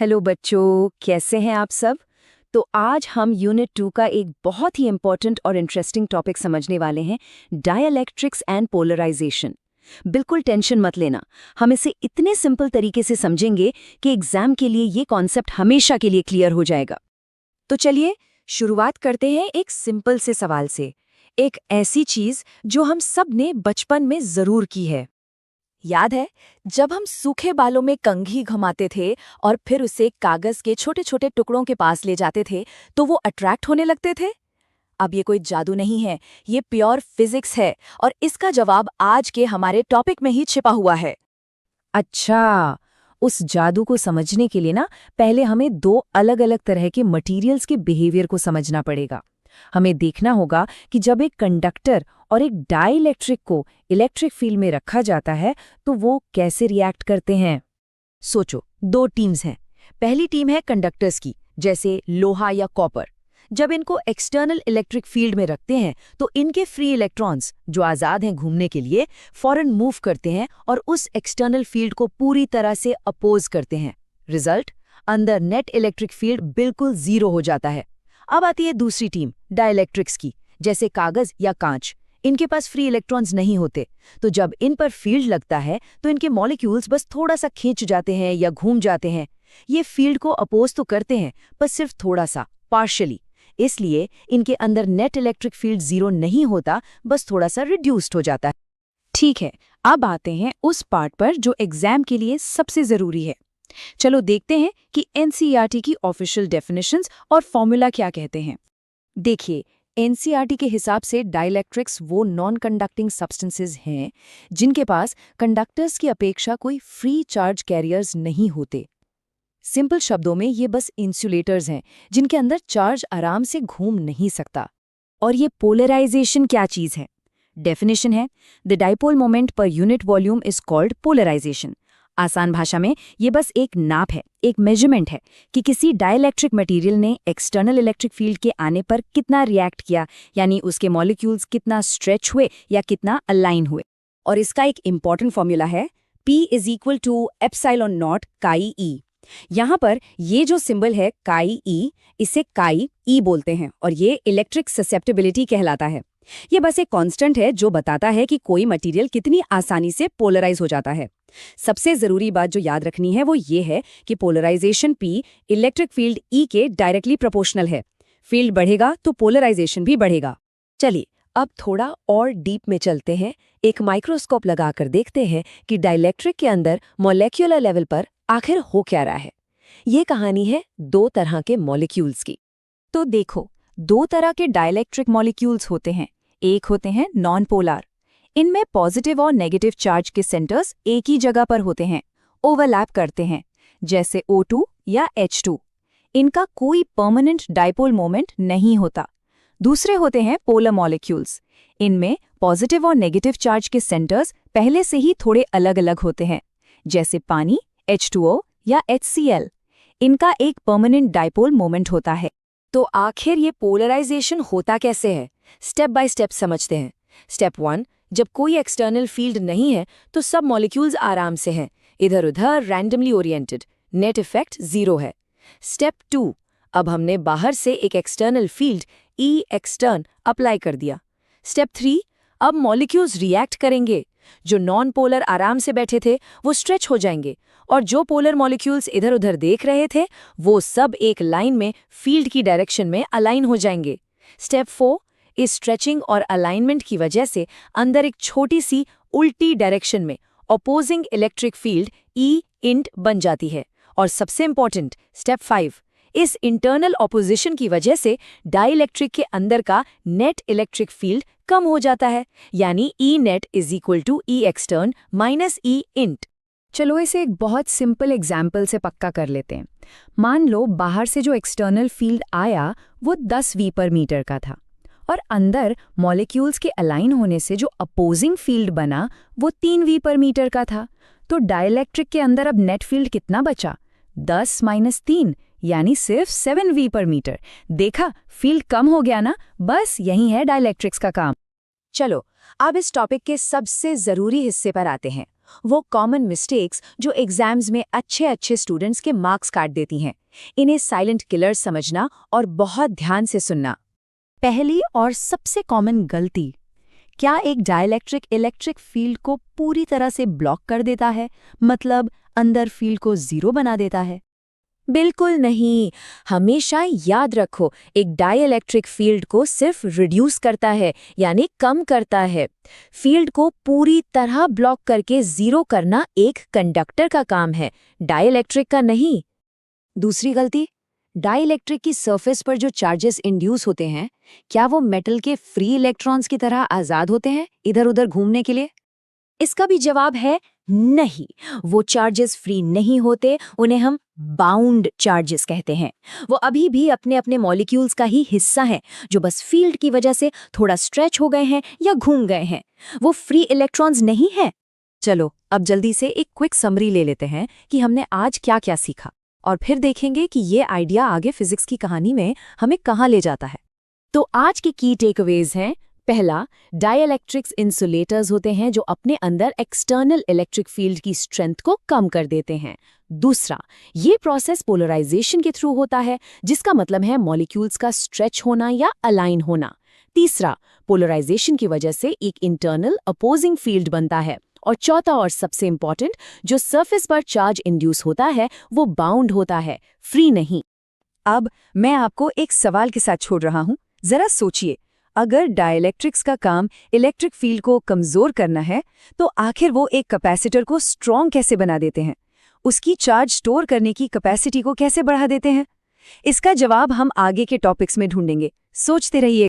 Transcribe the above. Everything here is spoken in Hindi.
हेलो बच्चों, कैसे हैं आप सब। तो आज हम यूनिट 2 का एक बहुत ही इंपॉर्टेंट और इंटरेस्टिंग टॉपिक समझने वाले हैं, डाइलेक्ट्रिक्स एंड पोलराइजेशन। बिल्कुल टेंशन मत लेना, हम इसे इतने सिंपल तरीके से समझेंगे कि एग्जाम के लिए ये कॉन्सेप्ट हमेशा के लिए क्लियर हो जाएगा। तो चलिए शुरुआत करते हैं एक सिंपल से सवाल से। एक ऐसी चीज जो हम सब ने बचपन में जरूर की है। याद है जब हम सूखे बालों में कंघी घुमाते थे और फिर उसे कागज के छोटे छोटे टुकड़ों के पास ले जाते थे तो वो अट्रैक्ट होने लगते थे। अब ये कोई जादू नहीं है, ये प्योर फिजिक्स है और इसका जवाब आज के हमारे टॉपिक में ही छिपा हुआ है। अच्छा, उस जादू को समझने के लिए ना पहले हमें दो अलग अलग तरह के मटेरियल्स के बिहेवियर को समझना पड़ेगा। हमें देखना होगा कि जब एक कंडक्टर और एक डाइलेक्ट्रिक को इलेक्ट्रिक फील्ड में रखा जाता है तो वो कैसे रिएक्ट करते हैं। सोचो, दो टीम्स हैं। पहली टीम है कंडक्टर्स की, जैसे लोहा या कॉपर। जब इनको एक्सटर्नल इलेक्ट्रिक फील्ड में रखते हैं तो इनके फ्री इलेक्ट्रॉन्स, जो आज़ाद हैं घूमने के लिए, फौरन मूव करते हैं और उस एक्सटर्नल फील्ड को पूरी तरह से अपोज करते हैं। रिजल्ट, अंदर नेट इलेक्ट्रिक फील्ड बिल्कुल जीरो हो जाता है। अब आती है दूसरी टीम, डाइलेक्ट्रिक्स की, जैसे कागज या कांच। इनके पास फ्री इलेक्ट्रॉन्स नहीं होते, तो जब इन पर फील्ड लगता है तो इनके मॉलिक्यूल्स बस थोड़ा सा खींच जाते हैं या घूम जाते हैं। ये फील्ड को अपोज तो करते हैं, पर सिर्फ थोड़ा सा, पार्शियली। इसलिए इनके अंदर नेट इलेक्ट्रिक फील्ड जीरो नहीं होता, बस थोड़ा सा रिड्यूस्ड हो जाता है। ठीक है, अब आते हैं उस पार्ट पर जो एग्जाम के लिए सबसे जरूरी है। चलो देखते हैं कि एनसीईआरटी की ऑफिशियल डेफिनेशंस और फॉर्मूला क्या कहते हैं। देखिए, एनसीईआरटी के हिसाब से डाइलेक्ट्रिक्स वो नॉन कंडक्टिंग सब्सटेंसेस हैं जिनके पास कंडक्टर्स की अपेक्षा कोई फ्री चार्ज कैरियर्स नहीं होते। सिंपल शब्दों में ये बस इंसुलेटर्स हैं जिनके अंदर चार्ज आराम से घूम नहीं सकता। और ये पोलराइजेशन क्या चीज़ है? डेफिनेशन है, the dipole moment per unit volume is called polarization. आसान भाषा में ये बस एक नाप है, एक मेजरमेंट है कि किसी डाइलेक्ट्रिक मटेरियल ने एक्सटर्नल इलेक्ट्रिक फील्ड के आने पर कितना रिएक्ट किया, यानी उसके मॉलिक्यूल्स कितना स्ट्रेच हुए या कितना अलाइन हुए। और इसका एक इंपॉर्टेंट फॉर्मूला है, P is equal to epsilon naught chi E. यहाँ पर ये जो सिंबल है काई ई, इसे काई ई बोलते हैं और ये इलेक्ट्रिक ससेप्टिबिलिटी कहलाता है। ये बस एक कांस्टेंट है जो बताता है कि कोई मटेरियल कितनी आसानी से पोलराइज हो जाता है। सबसे जरूरी बात जो याद रखनी है वो ये है कि polarization P electric field E के डायरेक्टली प्रोपोर्शनल है। फील्ड बढ़ेगा तो पोलराइजेशन भी बढ़ेगा। चलिए अब थोड़ा और डीप में चलते हैं। एक माइक्रोस्कोप लगाकर देखते हैं कि डाइलेक्ट्रिक के अंदर मॉलिक्यूलर लेवल पर आखिर हो क्या रहा है। ये कहानी है दो तरह के मॉलिक्यूल्स की। तो देखो, दो तरह के डाइलेक्ट्रिक मॉलिक्यूल्स होते हैं। एक होते हैं नॉन पोलर। इनमें पॉजिटिव और नेगेटिव चार्ज के सेंटर्स एक ही जगह पर होते हैं, ओवरलैप करते हैं, जैसे O2 या H2। इनका कोई परमानेंट डाइपोल मोमेंट नहीं होता। दूसरे होते हैं पोलर मॉलिक्यूल्स। इनमें पॉजिटिव और नेगेटिव चार्ज के सेंटर्स पहले से ही थोड़े अलग अलग होते हैं, जैसे पानी, H2O या HCl। इनका एक परमानेंट डाइपोल मोमेंट होता है। तो आखिर ये पोलराइजेशन होता कैसे है? स्टेप बाय स्टेप समझते हैं। स्टेप 1, जब कोई एक्सटर्नल फील्ड नहीं है तो सब मॉलिक्यूल्स आराम से हैं, इधर उधर randomly oriented, net effect zero है। स्टेप 2, अब हमने बाहर से एक external field E extern apply कर दिया। स्टेप 3, अब मॉलिक्यूल्स रिएक्ट करेंगे। जो नॉन पोलर आराम से बैठे थे वो स्ट्रेच हो जाएंगे और जो पोलर मॉलिक्यूल्स इधर उधर देख रहे थे वो सब एक लाइन में फील्ड की डायरेक्शन में अलाइन हो जाएंगे। स्टेप 4, इस स्ट्रेचिंग और अलाइनमेंट की वजह से अंदर एक छोटी सी उल्टी डायरेक्शन में opposing electric field E int बन जाती है। और सबसे इंपॉर्टेंट स्टेप 5, इस इंटरनल ऑपोजिशन की वजह से डाइलेक्ट्रिक के अंदर का नेट इलेक्ट्रिक फील्ड कम हो जाता है, यानी E net is equal to E extern minus E int। चलो इसे एक बहुत सिंपल एग्जाम्पल से पक्का कर लेते हैं। मान लो बाहर से जो एक्सटर्नल फील्ड आया वो 10 V पर मीटर का था और अंदर मॉलिक्यूल्स के अलाइन होने से जो अपोजिंग फील्ड बना वो 3 V पर मीटर का था। तो डाइलेक्ट्रिक के अंदर अब नेट फील्ड कितना बचा? 10 माइनस 3, यानी सिर्फ 7 V पर मीटर। देखा, फील्ड कम हो गया ना। बस यही है डाइलेक्ट्रिक्स का काम। चलो अब इस टॉपिक के सबसे ज़रूरी हिस्से पर आते हैं, वो कॉमन मिस्टेक्स जो एग्जाम्स में अच्छे स्टूडेंट्स के मार्क्स काट देती हैं। इन्हें साइलेंट किलर्स समझना और बहुत ध्यान से सुनना। पहली और सबसे कॉमन गलती, क्या एक डाइलेक्ट्रिक इलेक्ट्रिक फील्ड को पूरी तरह से ब्लॉक कर देता है, मतलब अंदर फील्ड को जीरो बना देता है? बिल्कुल नहीं। हमेशा याद रखो, एक डाइलेक्ट्रिक फील्ड को सिर्फ रिड्यूस करता है, यानी कम करता है। फील्ड को पूरी तरह ब्लॉक करके जीरो करना एक कंडक्टर का काम है, डाइलेक्ट्रिक का नहीं। दूसरी गलती, डाइलेक्ट्रिक की सरफेस पर जो चार्जेस इंड्यूस होते हैं, क्या वो मेटल के फ्री इलेक्ट्रॉन्स की तरह आज़ाद होते हैं इधर उधर घूमने के लिए? इसका भी जवाब है नहीं। वो चार्जेस फ्री नहीं होते, उन्हें हम बाउंड चार्जेस कहते हैं। वो अभी भी अपने अपने मॉलिक्यूल्स का ही हिस्सा हैं, जो बस फील्ड की वजह से थोड़ा स्ट्रेच हो गए हैं या घूम गए हैं। वो फ्री इलेक्ट्रॉन्स नहीं है। चलो अब जल्दी से एक क्विक समरी ले लेते हैं कि हमने आज क्या क्या सीखा, और फिर देखेंगे कि ये आइडिया आगे फिजिक्स की कहानी में हमें कहाँ ले जाता है। तो आज के की टेकअवेज हैं, पहला, डाइलेक्ट्रिक्स इंसुलेटर्स होते हैं जो अपने अंदर एक्सटर्नल इलेक्ट्रिक फील्ड की स्ट्रेंथ को कम कर देते हैं। दूसरा, ये प्रोसेस पोलराइजेशन के थ्रू होता है, जिसका मतलब है मॉलिक्यूल्स का स्ट्रेच होना या अलाइन होना। तीसरा, पोलराइजेशन की वजह से एक इंटरनल अपोजिंग फील्ड बनता है। और चौथा और सबसे इंपॉर्टेंट, जो सरफेस पर चार्ज इंड्यूस होता है वो बाउंड होता है, फ्री नहीं। अब मैं आपको एक सवाल के साथ छोड़ रहा हूं, जरा सोचिए, अगर डाइलेक्ट्रिक्स का काम इलेक्ट्रिक फील्ड को कमजोर करना है, तो आखिर वो एक कैपेसिटर को स्ट्रॉन्ग कैसे बना देते हैं? उसकी चार्ज स्टोर करने की कैपेसिटी को कैसे बढ़ा देते हैं? इसका जवाब हम आगे के टॉपिक्स में ढूंढेंगे। सोचते रहिए।